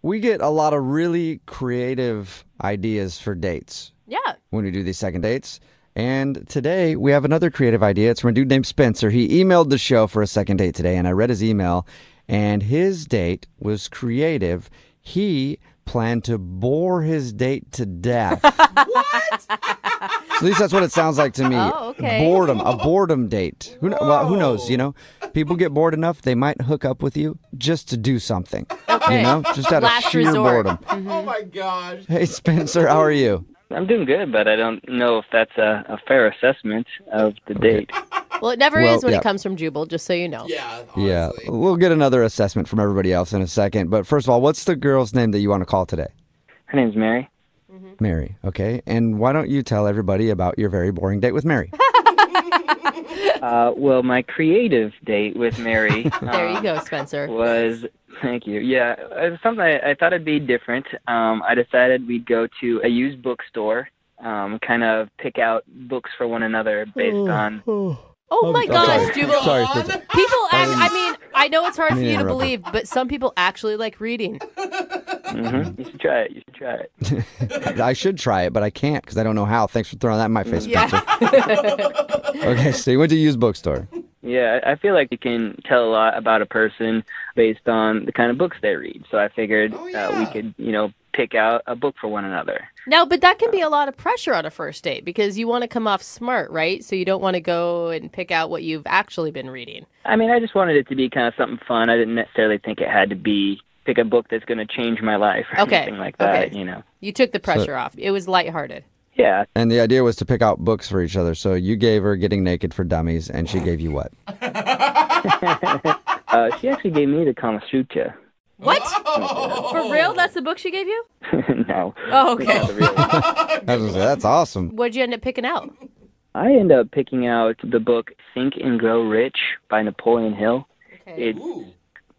We get a lot of really creative ideas for dates Yeah. when we do these second dates. And today we have another creative idea. It's from a dude named Spencer. He emailed the show for a second date today, and I read his email, and his date was creative. He planned to bore his date to death. What? At least that's what it sounds like to me. Oh, okay. Boredom, a boredom date. Who knows, People get bored enough, they might hook up with you just to do something. Okay. Just out Last of sheer resort. boredom. Oh my gosh. Hey, Spencer, how are you? I'm doing good, but I don't know if that's a fair assessment of the date. Well, it never Well, is when yeah. it comes from Jubal, just so you know. Yeah, Yeah, honestly. we'll get another assessment from everybody else in a second. But first of all, what's the girl's name that you want to call today? Her name's Mary. Mary, okay. And why don't you tell everybody about your very boring date with Mary? Well, my creative date with Mary There you go, Spencer. was, thank you. Yeah, it was something I thought it'd be different. I decided we'd go to a used bookstore, kind of pick out books for one another based on. Oh my gosh, sorry. Jubal. Sorry, Spencer. People, I know it's hard for mean to you to interrupt believe, but some people actually like reading. You should try it. You should try it. I should try it, but I can't because I don't know how. Thanks for throwing that in my face, Spencer. Yeah. Okay, so you went to a used bookstore. Yeah, I feel like you can tell a lot about a person based on the kind of books they read. So I figured we could, pick out a book for one another. No, but that can be a lot of pressure on a first date because you want to come off smart, right? So you don't want to go and pick out what you've actually been reading. I mean, I just wanted it to be kind of something fun. I didn't necessarily think it had to be pick a book that's going to change my life or Okay, anything like that, okay. You took the pressure off. It was lighthearted. Yeah. And the idea was to pick out books for each other. So you gave her Getting Naked for Dummies, and she gave you what? She actually gave me the Kama Sutra. What? For real? That's the book she gave you? No. Oh, okay. Not the real one. That's awesome. What'd you end up picking out? I ended up picking out the book Think and Grow Rich by Napoleon Hill. Okay.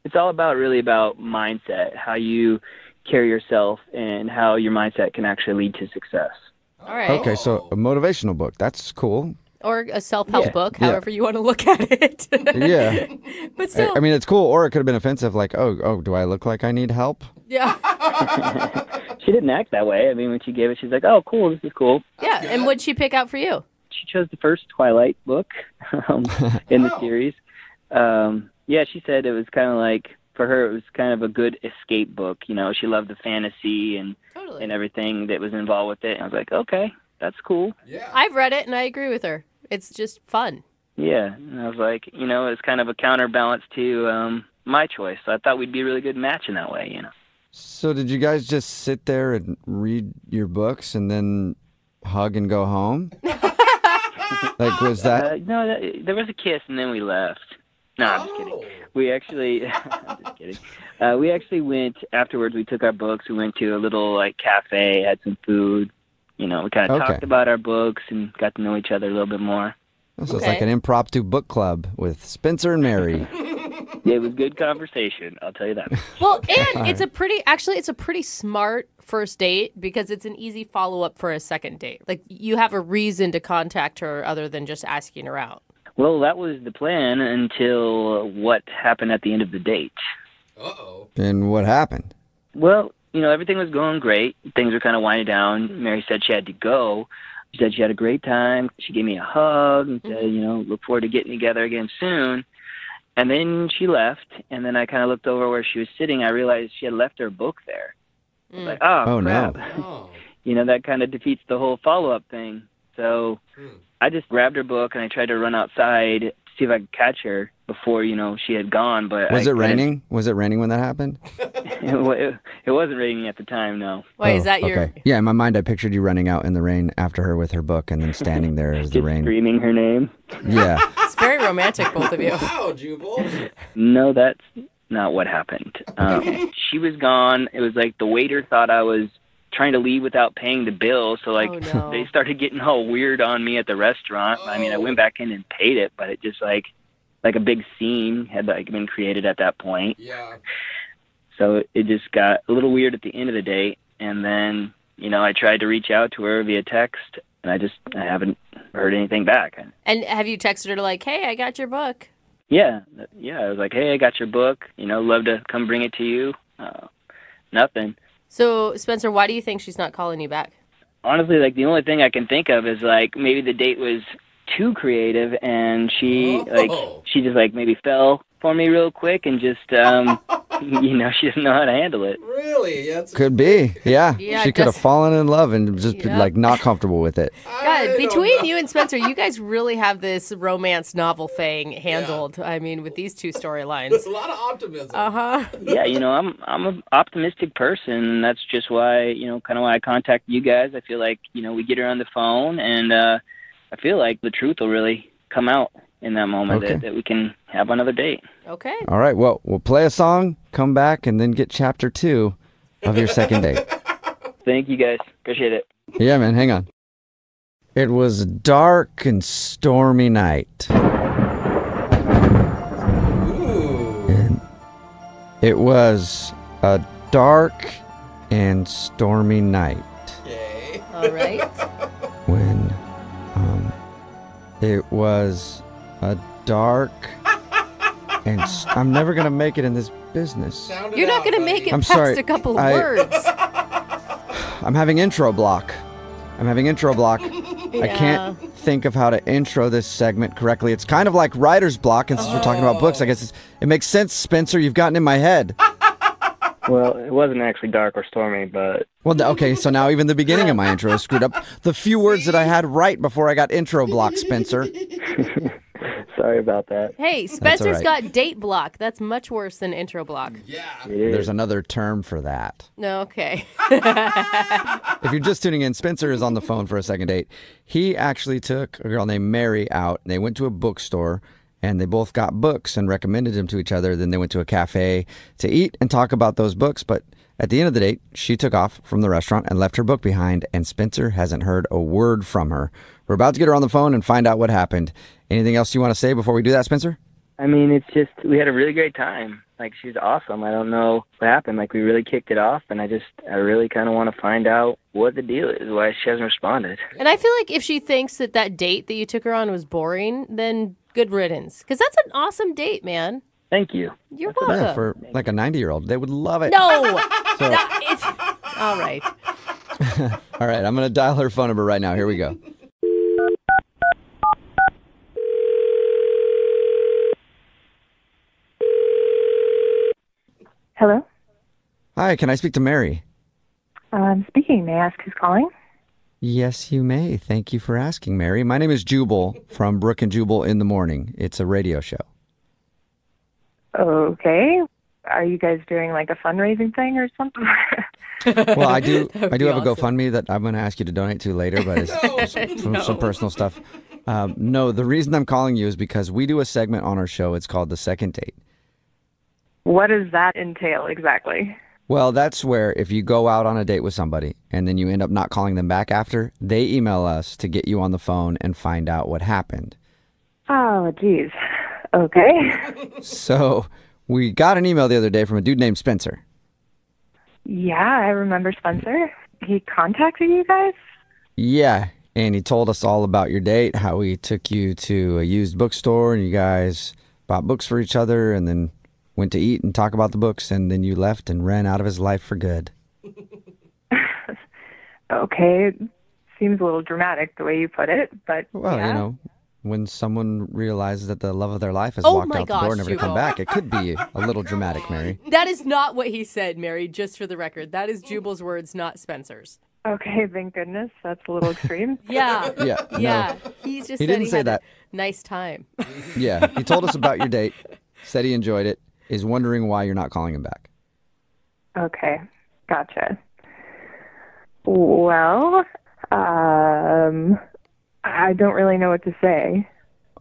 It's all really about mindset, how you carry yourself and how your mindset can actually lead to success. All right. Okay, so a motivational book. That's cool. Or a self-help Yeah. book, Yeah. however you want to look at it. Yeah. But still, I mean, it's cool, or it could have been offensive, like, oh, do I look like I need help? yeah. She didn't act that way. I mean, when she gave it, she's like, oh, cool, this is cool. Yeah, and what'd she pick out for you? She chose the first Twilight book in the series. Yeah, she said it was kind of like, for her, it was kind of a good escape book. She loved the fantasy and Totally. everything that was involved with it. And I was like, okay, that's cool. Yeah. I've read it, and I agree with her. It's just fun. Yeah, and I was like, it's kind of a counterbalance to my choice. So I thought we'd be a really good match in that way, So did you guys just sit there and read your books and then hug and go home? Like, was that... No, there was a kiss, and then we left. No, I'm just kidding. We actually, I'm just kidding. We actually went afterwards. We took our books. We went to a little cafe, had some food. We kind of Okay. talked about our books and got to know each other a little bit more. So it's like an impromptu book club with Spencer and Mary. It was good conversation, I'll tell you that. Well, and it's a pretty smart first date because it's an easy follow-up for a second date. Like, you have a reason to contact her other than just asking her out. Well, that was the plan until what happened at the end of the date. Uh-oh. And what happened? Well, everything was going great. Things were kind of winding down. Mary said she had to go. She said she had a great time. She gave me a hug and said, look forward to getting together again soon. And then she left, and then I kind of looked over where she was sitting. I realized she had left her book there. I was like, oh, no. crap. Oh. That kind of defeats the whole follow-up thing. So I just grabbed her book, and I tried to run outside to see if I could catch her before, she had gone. But Was I it couldn't. raining? Was it raining when that happened? It wasn't raining at the time, no. Wait, is that your... Okay. Yeah, in my mind, I pictured you running out in the rain after her with her book and then standing there as the Just rain. screaming her name. Yeah. It's very romantic, both of you. Wow, Jubal. No, that's not what happened. She was gone. It was like the waiter thought I was trying to leave without paying the bill. So, Oh, no. they started getting all weird on me at the restaurant. I mean, I went back in and paid it, but it just like a big scene had been created at that point. Yeah. So it just got a little weird at the end of the date. And then, I tried to reach out to her via text, and I haven't heard anything back. And have you texted her like, hey, I got your book? Yeah. I was like, hey, I got your book. Love to come bring it to you. nothing. So, Spencer, why do you think she's not calling you back? Honestly, like the only thing I can think of is like maybe the date was too creative and she just like maybe fell for me real quick and just she doesn't know how to handle it. Really? That's Could be. Yeah. Yeah, She could have fallen in love and just been, Yep. like not comfortable with it. God, between you and Spencer, you guys really have this romance novel thing handled. I mean, with these two storylines. There's a lot of optimism. Uh-huh. Yeah, I'm an optimistic person, and that's just why, kind of why I contacted you guys. I feel like, we get her on the phone, and I feel like the truth will really come out in that moment, Okay. that we can have another date. Okay. All right. Well, we'll play a song, come back, and then get chapter 2 of your second date. Thank you guys. Appreciate it. Yeah, man. Hang on. It was a dark and stormy night. Ooh. And it was a dark and stormy night Okay. All right. when it was a dark and I'm never going to make it in this business. Sound it You're not out, going to buddy. make it I'm past sorry, a couple I- words. I'm having intro block. I can't think of how to intro this segment correctly. It's kind of like writer's block, and since we're talking about books, I guess it makes sense, Spencer. You've gotten in my head. Well, it wasn't actually dark or stormy, but Well, okay, so now even the beginning of my intro is screwed up. The few words that I had right before I got intro block, Spencer. sorry about that. Hey, all Spencer's right. got date block. That's much worse than intro block. Yeah. It is. There's another term for that. No, okay. If you're just tuning in, Spencer is on the phone for a second date. He actually took a girl named Mary out, and they went to a bookstore, and they both got books and recommended them to each other. Then they went to a cafe to eat and talk about those books. But at the end of the date, she took off from the restaurant and left her book behind, and Spencer hasn't heard a word from her. We're about to get her on the phone and find out what happened. Anything else you want to say before we do that, Spencer? I mean, it's just, we had a really great time. Like, she's awesome. I don't know what happened. Like, we really kicked it off, and I really kind of want to find out what the deal is, why she hasn't responded. And I feel like if she thinks that date that you took her on was boring, then good riddance. Because that's an awesome date, man. Thank you. You're Yeah, welcome. for like a 90-year-old. They would love it. No! So- It's... All right. All right, I'm going to dial her phone number right now. Here we go. Hello? Hi, can I speak to Mary? Speaking. May I ask who's calling? Yes, you may. Thank you for asking, Mary. My name is Jubal from Brook and Jubal in the Morning. It's a radio show. Okay. Are you guys doing like a fundraising thing or something? Well, I do That would have be a awesome. GoFundMe that I'm going to ask you to donate to later, but it's some personal stuff. No, the reason I'm calling you is because we do a segment on our show. It's called The Second Date. What does that entail exactly? Well, that's where if you go out on a date with somebody and then you end up not calling them back after, they email us to get you on the phone and find out what happened. Oh, geez. Okay. So we got an email the other day from a dude named Spencer. Yeah, I remember Spencer. He contacted you guys? Yeah, and he told us all about your date, how he took you to a used bookstore and you guys bought books for each other and then went to eat and talk about the books, and then you left and ran out of his life for good. Okay. Seems a little dramatic the way you put it, but Well, yeah. you know, when someone realizes that the love of their life has Oh walked my out the door, gosh, never to come Jubal. back, it could be a little dramatic, Mary. That is not what he said, Mary, just for the record. That is Jubal's words, not Spencer's. Okay, thank goodness. That's a little extreme. Yeah. Yeah, no. Yeah. He just He said didn't he say had that. a nice time. Yeah, he told us about your date, said he enjoyed it, is wondering why you're not calling him back. Okay, gotcha. Well, I don't really know what to say.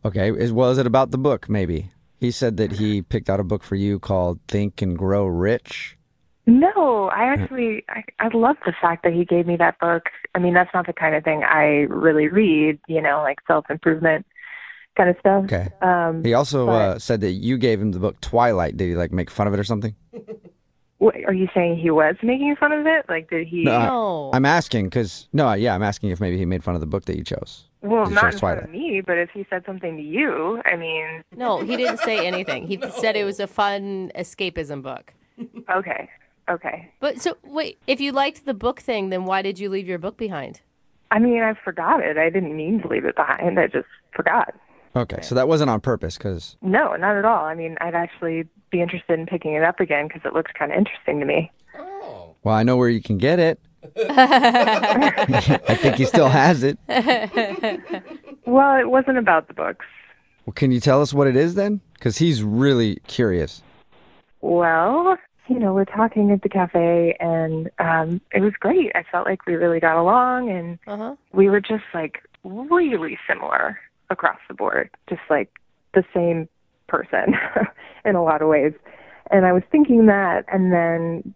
Okay, was it about the book, maybe? He said that he picked out a book for you called Think and Grow Rich. No, I love the fact that he gave me that book. I mean, that's not the kind of thing I really read, like self-improvement kind of stuff. Okay. He also but- said that you gave him the book Twilight. Did he make fun of it or something? What, are you saying he was making fun of it? Like, did he? No, No. I'm asking because I'm asking if maybe he made fun of the book that you chose. Well, He not chose in front of Twilight. me, but if he said something to you, I mean, No, he didn't say anything. He said it was a fun escapism book. okay. Okay. But so wait, if you liked the book thing, then why did you leave your book behind? I mean, I forgot it. I didn't mean to leave it behind. I just forgot. Okay, so that wasn't on purpose, because No, not at all. I mean, I'd actually be interested in picking it up again because it looks kind of interesting to me. Oh. well, I know where you can get it. I think he still has it. Well, it wasn't about the books. Well, can you tell us what it is then? Because he's really curious. Well, we're talking at the cafe, and it was great. I felt like we really got along, and Uh-huh. we were just like really similar across the board, just like the same person in a lot of ways. And I was thinking that, and then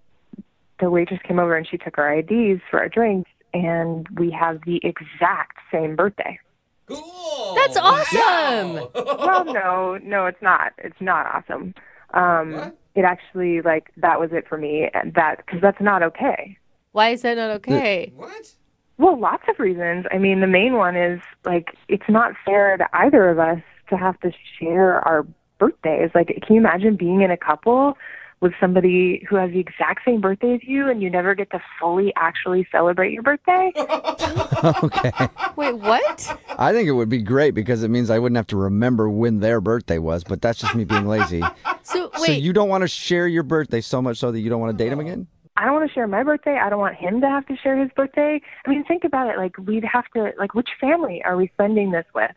the waitress came over and she took our IDs for our drinks, and we have the exact same birthday. Cool. That's awesome. Well, no, it's not. It's not awesome. What? It actually, that was it for me, and because that's not okay. Why is that not okay? What? Well, lots of reasons. I mean, the main one is, it's not fair to either of us to have to share our birthdays. Can you imagine being in a couple with somebody who has the exact same birthday as you and you never get to fully actually celebrate your birthday? Okay. Wait, what? I think it would be great because it means I wouldn't have to remember when their birthday was, but that's just me being lazy. So So wait, you don't want to share your birthday so much so that you don't want to date him again? I don't want to share my birthday. I don't want him to have to share his birthday. I mean, think about it. We'd have to, which family are we spending this with?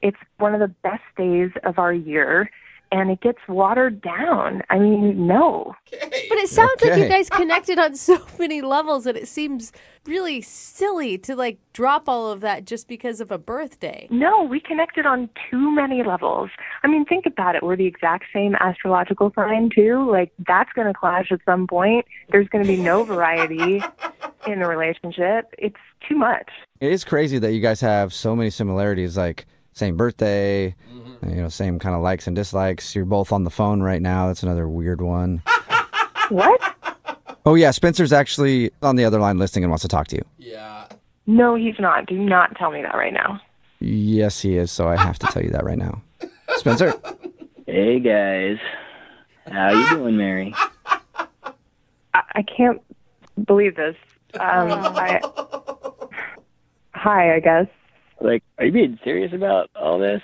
It's one of the best days of our year, and it gets watered down. I mean, no. Okay. but it sounds like you Okay. guys connected on so many levels, and it seems really silly to drop all of that just because of a birthday. No, we connected on too many levels. I mean, think about it. We're the exact same astrological sign, too. That's going to clash at some point. There's going to be no variety in the relationship. It's too much. It is crazy that you guys have so many similarities, like same birthday, same kind of likes and dislikes. You're both on the phone right now. That's another weird one. What? Oh, yeah, Spencer's actually on the other line listening and wants to talk to you. Yeah. No, he's not. Do not tell me that right now. Yes, he is, so I have to tell you that right now. Spencer? Hey guys, how you doing, Mary? I can't believe this. Hi, I guess. Are you being serious about all this?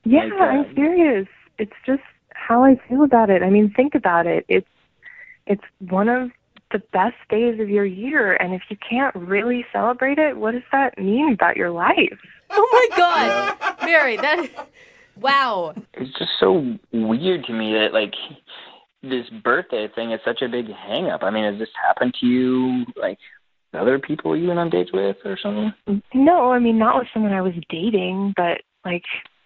Yeah, Like, I'm serious. It's just how I feel about it. I mean, think about it. It's one of the best days of your year, and if you can't really celebrate it, what does that mean about your life? Oh my God, Mary, wow. It's just so weird to me that this birthday thing is such a big hang up. I mean, has this happened to you other people you went on dates with or something? No, I mean, not with someone I was dating, but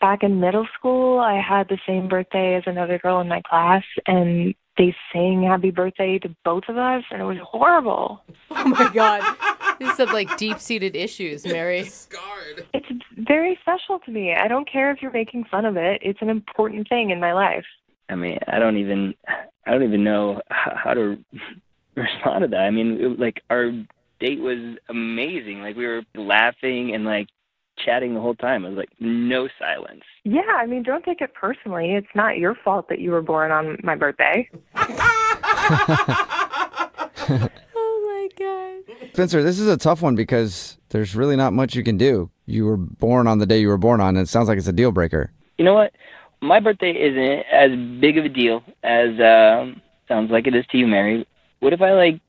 back in middle school, I had the same birthday as another girl in my class, and they sang happy birthday to both of us, and it was horrible. Oh my God. These are some deep-seated issues, Mary. Scarred. It's very special to me. I don't care if you're making fun of it. It's an important thing in my life. I mean, I don't even know how to respond to that. I mean, our date was amazing. We were laughing and chatting the whole time. It was no silence. Yeah, I mean, don't take it personally. It's not your fault that you were born on my birthday. Oh my God. Spencer, this is a tough one because there's really not much you can do. You were born on the day you were born on, and it sounds like it's a deal breaker. You know what? My birthday isn't as big of a deal as sounds like it is to you, Mary. What if I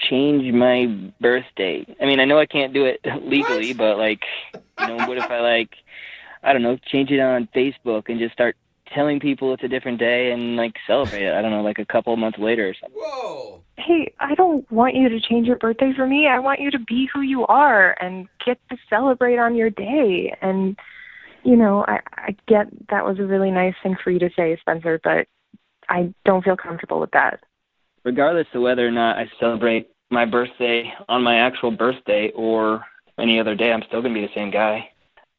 change my birthday? I mean, I know I can't do it legally, but what if I I don't know, change it on Facebook and just start telling people it's a different day and celebrate it? I don't know, a couple of months later or something. Whoa. Hey, I don't want you to change your birthday for me. I want you to be who you are and get to celebrate on your day. And, I get that was a really nice thing for you to say, Spencer, but I don't feel comfortable with that. Regardless of whether or not I celebrate my birthday on my actual birthday or any other day, I'm still going to be the same guy.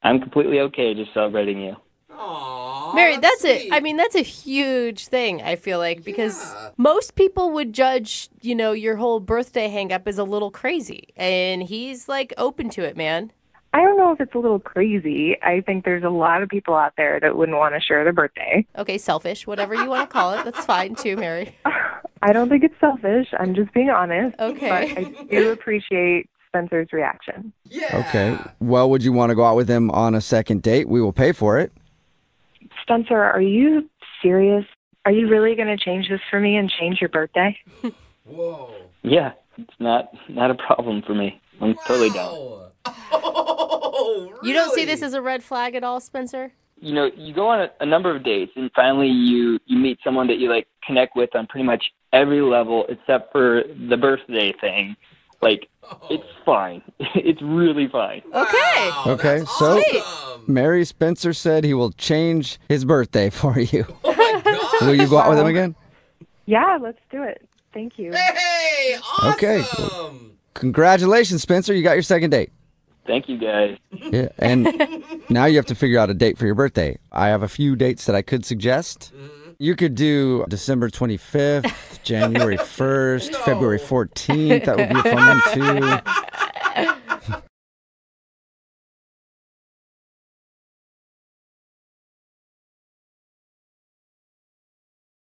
I'm completely okay just celebrating you. Aww. Mary, that's it. sweet. I mean, that's a huge thing, I feel like, because Yeah. most people would judge, your whole birthday hang up as a little crazy. And he's open to it, man. I don't know if it's a little crazy. I think there's a lot of people out there that wouldn't want to share their birthday. Okay, selfish, whatever you want to call it. That's fine too, Mary. I don't think it's selfish. I'm just being honest. Okay. But I do appreciate Spencer's reaction. Yeah. Okay. Well, would you want to go out with him on a second date? We will pay for it. Spencer, are you serious? Are you really going to change this for me and change your birthday? Whoa. Yeah, it's not a problem for me. I'm totally down. Wow. Oh, really? You don't see this as a red flag at all, Spencer? You know, you go on a number of dates, and finally you meet someone that you like connect with on pretty much every level except for the birthday thing. Like, it's fine. It's really fine. Okay. Wow, Okay, that's so- awesome. Mary Spencer said he will change his birthday for you. Oh my God. Will you go out with him again? Yeah, let's do it. Thank you. Hey, awesome. Okay. Congratulations, Spencer. You got your second date. Thank you, guys. Yeah, and now you have to figure out a date for your birthday. I have a few dates that I could suggest. You could do December 25th, January 1st, No. February 14th. That would be a fun one, too.